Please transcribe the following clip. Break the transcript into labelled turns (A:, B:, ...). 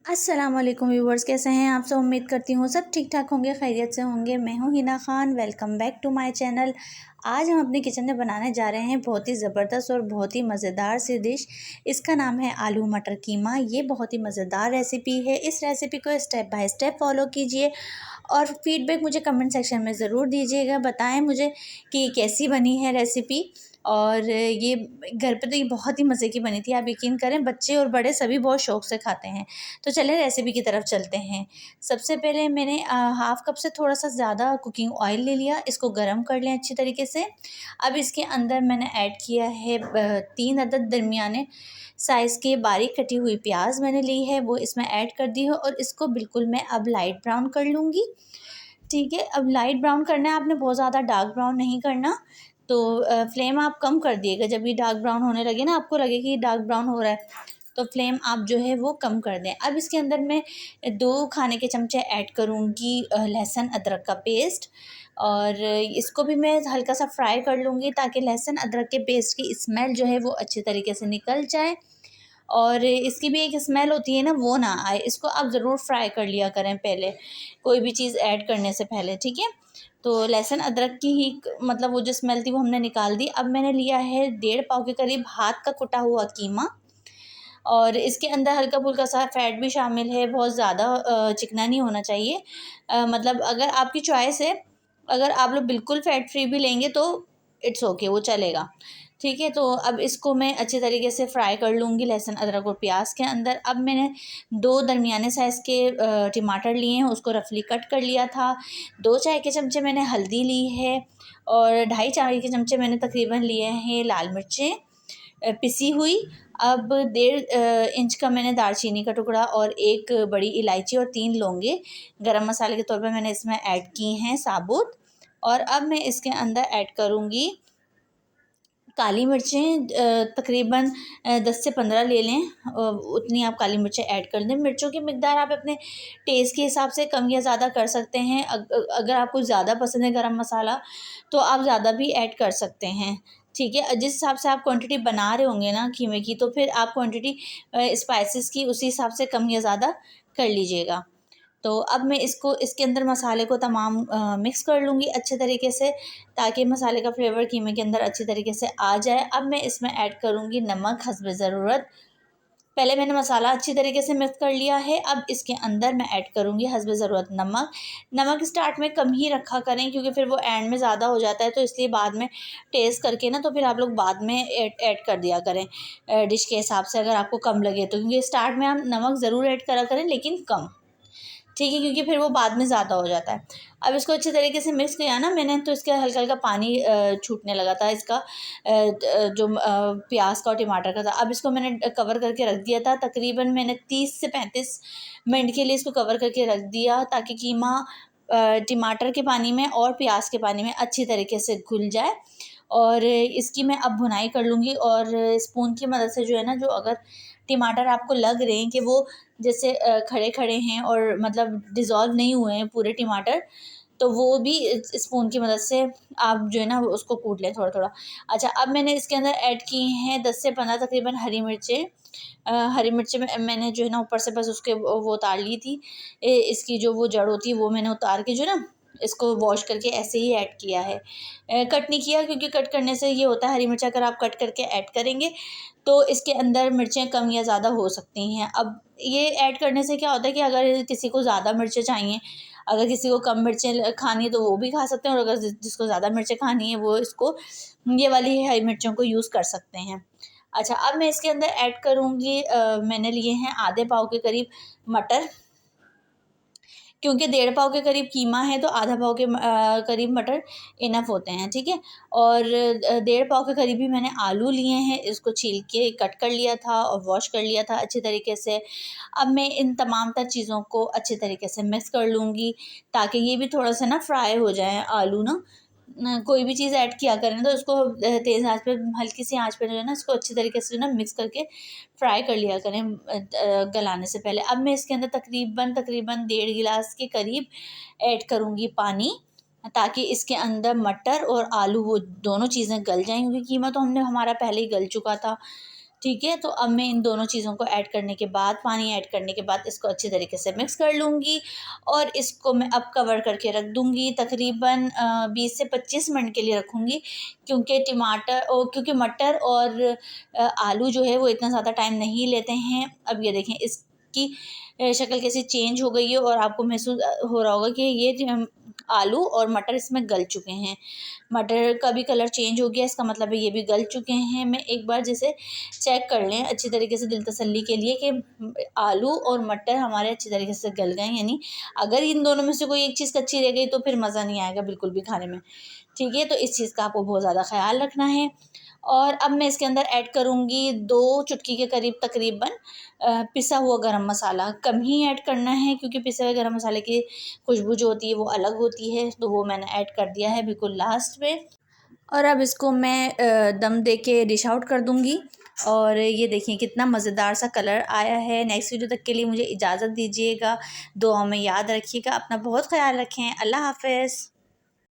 A: अस्सलाम वालेकुम व्यूवर्स, कैसे हैं आप सब। उम्मीद करती हूँ सब ठीक ठाक होंगे, खैरियत से होंगे। मैं हूँ Hina Khan, welcome back to my channel. आज हम अपने किचन में बनाने जा रहे हैं बहुत ही ज़बरदस्त और बहुत ही मज़ेदार सी डिश। इसका नाम है आलू मटर कीमा। ये बहुत ही मज़ेदार रेसिपी है। इस रेसिपी को स्टेप बाय स्टेप फॉलो कीजिए और फीडबैक मुझे कमेंट सेक्शन में ज़रूर दीजिएगा। बताएं मुझे कि कैसी बनी है रेसिपी। और ये घर पे तो ये बहुत ही मज़े की बनी थी, आप यकीन करें, बच्चे और बड़े सभी बहुत शौक़ से खाते हैं। तो चलिए रेसिपी की तरफ चलते हैं। सबसे पहले मैंने हाफ़ कप से थोड़ा सा ज़्यादा कुकिंग ऑयल ले लिया, इसको गरम कर लें अच्छी तरीके से। अब इसके अंदर मैंने ऐड किया है 3 अदद दरमियाने साइज़ के बारीक कटी हुई प्याज मैंने ली है, वो इसमें ऐड कर दी है और इसको बिल्कुल मैं अब लाइट ब्राउन कर लूँगी। ठीक है, अब लाइट ब्राउन करना है आपने, बहुत ज़्यादा डार्क ब्राउन नहीं करना। तो फ्लेम आप कम कर दिएगा, जब ये डार्क ब्राउन होने लगे ना, आपको लगे कि ये डार्क ब्राउन हो रहा है, तो फ्लेम आप जो है वो कम कर दें। अब इसके अंदर मैं 2 खाने के चमचे ऐड करूँगी लहसुन अदरक का पेस्ट, और इसको भी मैं हल्का सा फ्राई कर लूँगी ताकि लहसुन अदरक के पेस्ट की स्मेल जो है वो अच्छी तरीके से निकल जाए और इसकी भी एक स्मेल होती है ना, वो ना आए। इसको आप ज़रूर फ्राई कर लिया करें पहले, कोई भी चीज़ ऐड करने से पहले, ठीक है। तो लहसुन अदरक की ही मतलब वो जो स्मेल थी वो हमने निकाल दी। अब मैंने लिया है 1.5 पाव के करीब हाथ का कुटा हुआ कीमा, और इसके अंदर हल्का-फुल्का सा फ़ैट भी शामिल है, बहुत ज़्यादा चिकना नहीं होना चाहिए। मतलब अगर आपकी चॉइस है, अगर आप लोग बिल्कुल फ़ैट फ्री भी लेंगे तो इट्स ओके, वो चलेगा। ठीक है, तो अब इसको मैं अच्छे तरीके से फ्राई कर लूँगी लहसुन, अदरक और प्याज के अंदर। अब मैंने 2 दरमियाने साइज़ के टमाटर लिए हैं, उसको रफली कट कर लिया था। 2 चाय के चमचे मैंने हल्दी ली है और 2.5 चाय के चमचे मैंने तकरीबन लिए हैं लाल मिर्चें पिसी हुई। अब 1.5 इंच का मैंने दालचीनी का टुकड़ा और 1 बड़ी इलायची और 3 लौंगे गरम मसाले के तौर पे मैंने इसमें ऐड की हैं साबुत। और अब मैं इसके अंदर ऐड करूँगी काली मिर्चें, तकरीबन 10 से 15 ले लें, उतनी आप काली मिर्चें ऐड कर दें। मिर्चों की मिकदार आप अपने टेस्ट के हिसाब से कम या ज़्यादा कर सकते हैं। अगर आपको ज़्यादा पसंद है गरम मसाला तो आप ज़्यादा भी ऐड कर सकते हैं, ठीक है। जिस हिसाब से आप क्वांटिटी बना रहे होंगे ना कीमे की, तो फिर आप क्वांटिटी स्पाइसेस की उसी हिसाब से कम या ज़्यादा कर लीजिएगा। तो अब मैं इसको इसके अंदर मसाले को तमाम मिक्स कर लूँगी अच्छे तरीके से, ताकि मसाले का फ्लेवर कीमे के अंदर अच्छी तरीके से आ जाए। अब मैं इसमें ऐड करूँगी नमक हस्ब ज़रूरत। पहले मैंने मसाला अच्छी तरीके से मिक्स कर लिया है, अब इसके अंदर मैं ऐड करूँगी हस्ब ज़रूरत नमक। नमक स्टार्ट में कम ही रखा करें, क्योंकि फिर वो एंड में ज़्यादा हो जाता है, तो इसलिए बाद में टेस्ट करके ना, तो फिर आप लोग बाद में ऐड कर दिया करें डिश के हिसाब से, अगर आपको कम लगे तो। क्योंकि स्टार्ट में आप नमक ज़रूर ऐड करा करें, लेकिन कम, ठीक है, क्योंकि फिर वो बाद में ज़्यादा हो जाता है। अब इसको अच्छे तरीके से मिक्स किया ना मैंने, तो इसका हल्का-हल्का पानी छूटने लगा था इसका, जो प्याज़ का और टमाटर का था। अब इसको मैंने कवर करके रख दिया था, तकरीबन मैंने 30 से 35 मिनट के लिए इसको कवर करके रख दिया, ताकि कीमा टमाटर के पानी में और प्याज़ के पानी में अच्छी तरीके से घुल जाए। और इसकी मैं अब भुनाई कर लूँगी, और स्पून की मदद से जो है ना, जो अगर टमाटर आपको लग रहे हैं कि वो जैसे खड़े-खड़े हैं और मतलब डिज़ोल्व नहीं हुए हैं पूरे टमाटर, तो वो भी स्पून की मदद से आप जो है ना उसको कूट लें थोड़ा-थोड़ा। अच्छा, अब मैंने इसके अंदर ऐड की हैं 10 से 15 तकरीबन हरी मिर्चें। हरी मिर्चें मैंने जो है ना ऊपर से बस उसके वो उतार ली थी। इसकी जो वो जड़ होती है वो मैंने उतार के जो है ना, इसको वॉश करके ऐसे ही ऐड किया है। कट नहीं किया, क्योंकि कट करने से ये होता है, हरी मिर्च अगर आप कट करके ऐड करेंगे तो इसके अंदर मिर्चें कम या ज़्यादा हो सकती हैं। अब ये ऐड करने से क्या होता है कि अगर किसी को ज़्यादा मिर्चें चाहिए, अगर किसी को कम मिर्चें खानी है तो वो भी खा सकते हैं, और अगर जिसको ज़्यादा मिर्चें खानी है वो इसको ये वाली हरी मिर्चों को यूज़ कर सकते हैं। अच्छा, अब मैं इसके अंदर ऐड करूँगी मैंने लिए हैं आधे पाव के करीब मटर, क्योंकि 1.5 पाव के करीब कीमा है तो आधा पाव के करीब मटर इनफ होते हैं, ठीक है। और 1.5 पाव के करीब ही मैंने आलू लिए हैं, इसको छील के कट कर लिया था और वॉश कर लिया था अच्छे तरीके से। अब मैं इन तमाम तर चीज़ों को अच्छे तरीके से मिक्स कर लूँगी, ताकि ये भी थोड़ा सा ना फ्राई हो जाए आलू ना। कोई भी चीज़ ऐड किया करें तो उसको तेज़ आँच पे, हल्की सी आँच पे जो है ना, इसको अच्छी तरीके से जो है ना मिक्स करके फ्राई कर लिया करें गलाने से पहले। अब मैं इसके अंदर तकरीबन 1.5 गिलास के करीब ऐड करूँगी पानी, ताकि इसके अंदर मटर और आलू वो दोनों चीज़ें गल जाएँ, क्योंकि कीमा तो हमारा पहले ही गल चुका था। ठीक है। तो अब मैं इन दोनों चीज़ों को ऐड करने के बाद, पानी ऐड करने के बाद इसको अच्छी तरीके से मिक्स कर लूँगी और इसको मैं अब कवर करके रख दूँगी। तकरीबन 20 से 25 मिनट के लिए रखूँगी, क्योंकि मटर और आलू जो है वो इतना ज़्यादा टाइम नहीं लेते हैं। अब ये देखें इसकी शक्ल कैसी चेंज हो गई है और आपको महसूस हो रहा होगा कि ये आलू और मटर इसमें गल चुके हैं। मटर का भी कलर चेंज हो गया, इसका मतलब है ये भी गल चुके हैं। मैं एक बार जैसे चेक कर लें अच्छी तरीके से दिल तसल्ली के लिए कि आलू और मटर हमारे अच्छी तरीके से गल गए, यानी अगर इन दोनों में से कोई एक चीज़ कच्ची रह गई तो फिर मज़ा नहीं आएगा बिल्कुल भी खाने में। ठीक है, तो इस चीज़ का आपको बहुत ज़्यादा ख़्याल रखना है। और अब मैं इसके अंदर ऐड करूँगी 2 चुटकी के करीब तकरीबन पिसा हुआ गरम मसाला। कम ही ऐड करना है क्योंकि पिसे हुए गरम मसाले की खुशबू जो होती है वो अलग होती है, तो वो मैंने ऐड कर दिया है बिल्कुल लास्ट में। और अब इसको मैं दम दे के डिश आउट कर दूँगी। और ये देखिए कितना मज़ेदार सा कलर आया है। नेक्स्ट वीडियो तक के लिए मुझे इजाज़त दीजिएगा। दुआ में याद रखिएगा, अपना बहुत ख़्याल रखें। अल्लाह हाफ़िज़।